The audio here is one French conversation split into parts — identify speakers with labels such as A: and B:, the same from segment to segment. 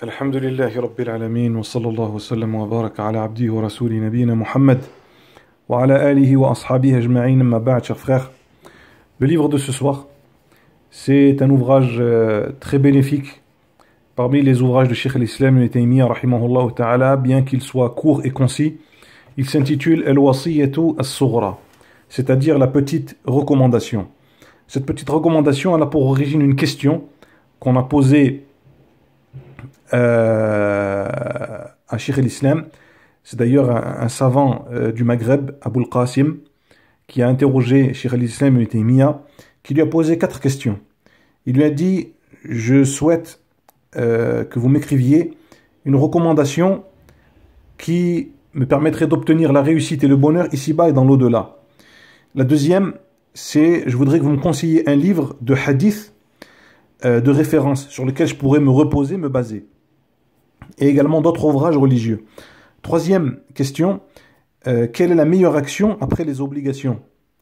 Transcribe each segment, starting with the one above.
A: الحمد لله رب العالمين وصلى الله وسلم وبارك على عبده ورسوله نبينا محمد وعلى آله وأصحابه أجمعين أما بعد. Chers frères, le livre de ce soir, c'est un ouvrage très bénéfique parmi les ouvrages de Cheikh al-Islam Ibn Taymiyyah rahimahullah ta'ala, bien qu'il soit court et concis. Il s'intitule Al-Wasiyyatu As-Sughra, c'est-à-dire la petite recommandation. Cette petite recommandation, elle a pour origine une question qu'on a posée à Cheikh al-Islam. C'est d'ailleurs un savant du Maghreb, Abul Qasim, qui a interrogé Cheikh al-Islam Ibn Taymiyyah, qui lui a posé 4 questions. Il lui a dit: je souhaite que vous m'écriviez une recommandation qui me permettrait d'obtenir la réussite et le bonheur ici-bas et dans l'au-delà. La deuxième, c'est: je voudrais que vous me conseilliez un livre de hadith de référence sur lequel je pourrais me reposer, me baser. Et également d'autres ouvrages religieux. Troisième question, quelle est la meilleure action après les obligations?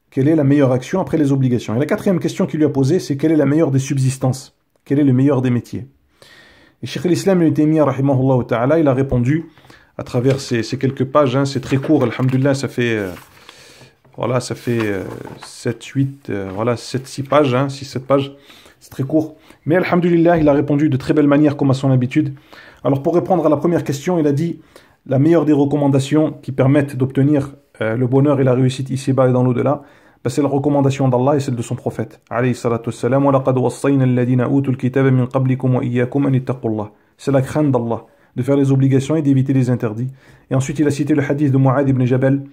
A: Quelle est la meilleure action après les obligations? Et la quatrième question qu'il lui a posée, c'est: quelle est la meilleure des subsistances? Quel est le meilleur des métiers? Et Cheikh al-Islam Ibn Taymiyyah rahimahullah ta'ala, il a répondu à travers ces quelques pages, hein, c'est très court, alhamdulillah, ça fait 7, 8, 7, 6 pages, hein, 6, 7 pages, c'est très court. Mais alhamdulillah, il a répondu de très belle manière comme à son habitude. Alors pour répondre à la première question, il a dit: la meilleure des recommandations qui permettent d'obtenir le bonheur et la réussite ici-bas et dans l'au-delà, c'est la recommandation d'Allah et celle de son prophète. C'est la crainte d'Allah, de faire les obligations et d'éviter les interdits. Et ensuite il a cité le hadith de Mu'adh ibn Jabal,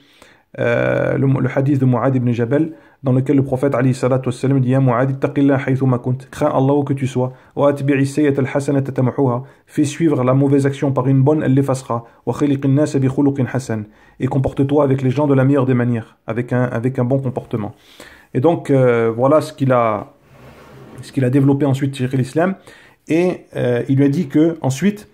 A: le hadith de Mu'adh ibn Jabal, dans lequel le prophète alayhi salatu wassalam dit: Ya Mu'adh, ittaqillah haythuma kunt, crains Allah où que tu sois, wa atbi'i sayyata al-hasanata tamhuha, fais suivre la mauvaise action par une bonne, elle l'effacera, wa khaliqin nas bi khuluqin hasan, et comporte-toi avec les gens de la meilleure des manières, avec un bon comportement. Et donc voilà ce qu'il a développé ensuite Cheikh al-Islam, et il lui a dit que ensuite,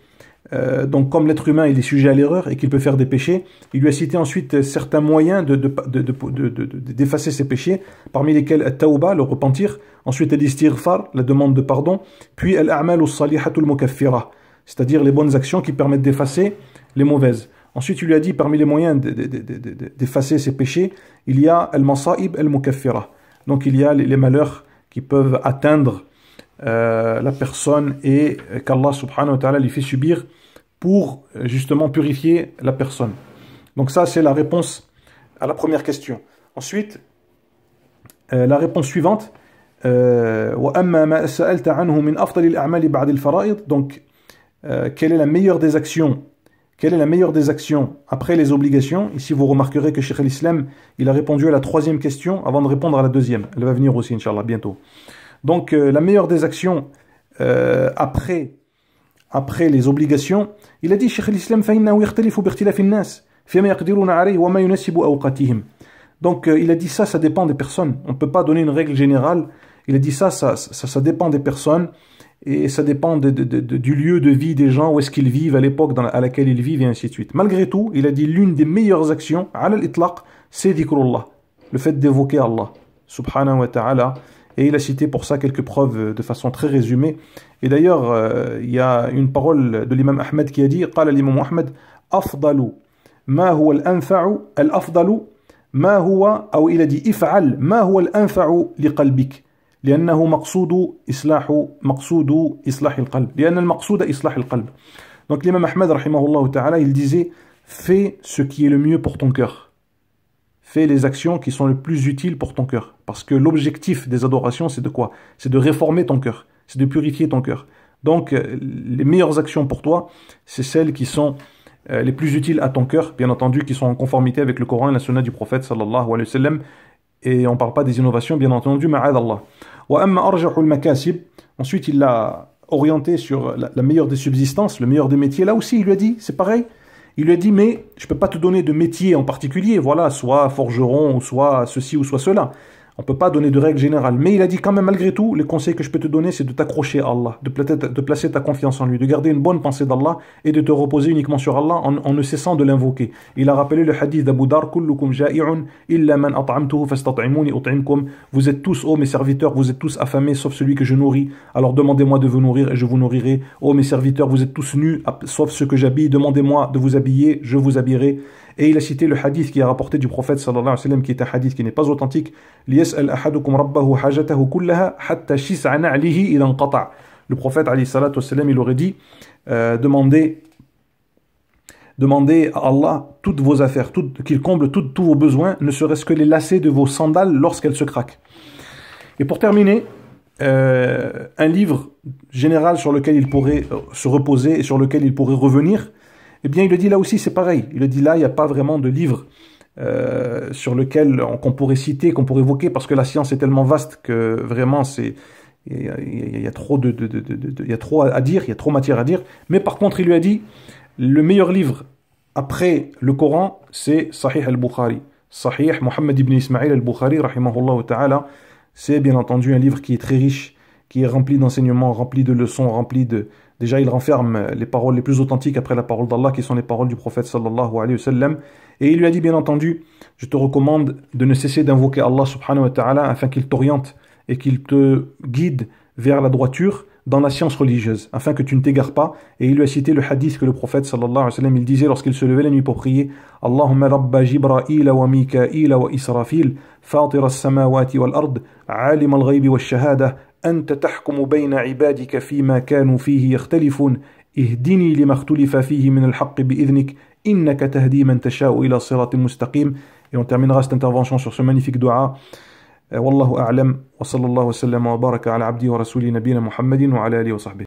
A: donc comme l'être humain il est sujet à l'erreur et qu'il peut faire des péchés, il lui a cité ensuite certains moyens d'effacer ses péchés, parmi lesquels al-tawba, le repentir, ensuite al-istighfar, la demande de pardon, puis al-a'mal as-salihatu al-mukaffira, c'est-à-dire les bonnes actions qui permettent d'effacer les mauvaises. Ensuite il lui a dit: parmi les moyens d'effacer ses péchés, il y a al-masa'ib al-mukaffira, donc il y a les malheurs qui peuvent atteindre la personne et qu'Allah subhanahu wa ta'ala lui fait subir pour justement purifier la personne. Donc ça c'est la réponse à la première question. Ensuite la réponse suivante, donc quelle est la meilleure des actions? Quelle est la meilleure des actions après les obligations? Ici vous remarquerez que Cheikh al-Islam il a répondu à la troisième question avant de répondre à la deuxième. Elle va venir aussi Inch'Allah bientôt. Donc la meilleure des actions après les obligations, il a dit Cheikh al-Islam: donc il a dit ça dépend des personnes. On ne peut pas donner une règle générale. Il a dit ça dépend des personnes et ça dépend du lieu de vie des gens, où est-ce qu'ils vivent, à l'époque à laquelle ils vivent, et ainsi de suite. Malgré tout, il a dit l'une des meilleures actions, ala al-itlaq, c'est dhikrullah, le fait d'évoquer Allah subhanahu wa ta'ala. Et il a cité pour ça quelques preuves de façon très résumée. Et d'ailleurs, il y a une parole de l'imam Ahmed qui a dit: قال l'imam Ahmed, أفضل ما هو الأنفع الأفضل ما هو، أو il a dit افعل ما هو الأنفع لقلبك لأنه مقصود إصلاح القلب لأن المقصود إصلاح القلب. Donc l'imam Ahmed rahimahullah ta'ala, il disait: fais ce qui est le mieux pour ton cœur. Fais les actions qui sont les plus utiles pour ton cœur. Parce que l'objectif des adorations, c'est de quoi? C'est de réformer ton cœur, c'est de purifier ton cœur. Donc, les meilleures actions pour toi, c'est celles qui sont les plus utiles à ton cœur, bien entendu, qui sont en conformité avec le Coran et la Sunna du prophète, sallallahu alayhi wa sallam. Et on ne parle pas des innovations, bien entendu, ma'ad Allah. Wa amma arjahul makasib. Ensuite, il l'a orienté sur la meilleure des subsistances, le meilleur des métiers. Là aussi, il lui a dit, c'est pareil. Il lui a dit: mais je ne peux pas te donner de métier en particulier, voilà, soit forgeron, ou soit ceci, ou soit cela. On ne peut pas donner de règle générale. Mais il a dit quand même, malgré tout, le conseil que je peux te donner, c'est de t'accrocher à Allah, de placer ta confiance en lui, de garder une bonne pensée d'Allah et de te reposer uniquement sur Allah en ne cessant de l'invoquer. Il a rappelé le hadith d'Abu Dar, Kullukum ja'i'un illa man at'amtuhu fastat'imuni ut'imkum. Vous êtes tous, ô mes serviteurs, vous êtes tous affamés, sauf celui que je nourris. Alors demandez-moi de vous nourrir et je vous nourrirai. Ô mes serviteurs, vous êtes tous nus, sauf ceux que j'habille. Demandez-moi de vous habiller, je vous habillerai. Et il a cité le hadith qui est rapporté du prophète sallallahu alayhi wa sallam, qui est un hadith qui n'est pas authentique. Le prophète alayhi salatu wa sallam, il aurait dit demandez à Allah toutes vos affaires, qu'il comble tous vos besoins, ne serait-ce que les lacets de vos sandales lorsqu'elles se craquent. Et pour terminer, un livre général sur lequel il pourrait se reposer et sur lequel il pourrait revenir, eh bien, il le dit là aussi, c'est pareil. Il le dit là, il n'y a pas vraiment de livre sur lequel qu'on pourrait citer, qu'on pourrait évoquer, parce que la science est tellement vaste que vraiment, il y a trop il y a trop à dire, il y a trop matière à dire. Mais par contre, il lui a dit, le meilleur livre après le Coran, c'est Sahih al-Bukhari. Sahih Mohammed ibn Ismail al-Bukhari, rahimahullah ta'ala. C'est bien entendu un livre qui est très riche, qui est rempli d'enseignements, rempli de leçons, rempli de... Déjà, il renferme les paroles les plus authentiques après la parole d'Allah, qui sont les paroles du prophète sallallahu alayhi wa sallam. Et il lui a dit, bien entendu, je te recommande de ne cesser d'invoquer Allah subhanahu wa ta'ala afin qu'il t'oriente et qu'il te guide vers la droiture dans la science religieuse, afin que tu ne t'égares pas. Et il lui a cité le hadith que le prophète sallallahu alayhi wa sallam, il disait lorsqu'il se levait la nuit pour prier, Allahumma rabba Jibra'ila wa Mika'ila wa Israfil, fatir as-samawati wal ard, alim al-ghaybi wa shahada, أنت تحكم بين عبادك فيما كانوا فيه يختلفون اهدني لما اختلف فيه من الحق بإذنك إنك تهدي من تشاء إلى صراط مستقيم. Et on terminera cette intervention sur ce magnifique dua. والله أعلم وصلى الله وسلم وبارك على عبده ورسوله نبينا محمد وعلى آله وصحبه.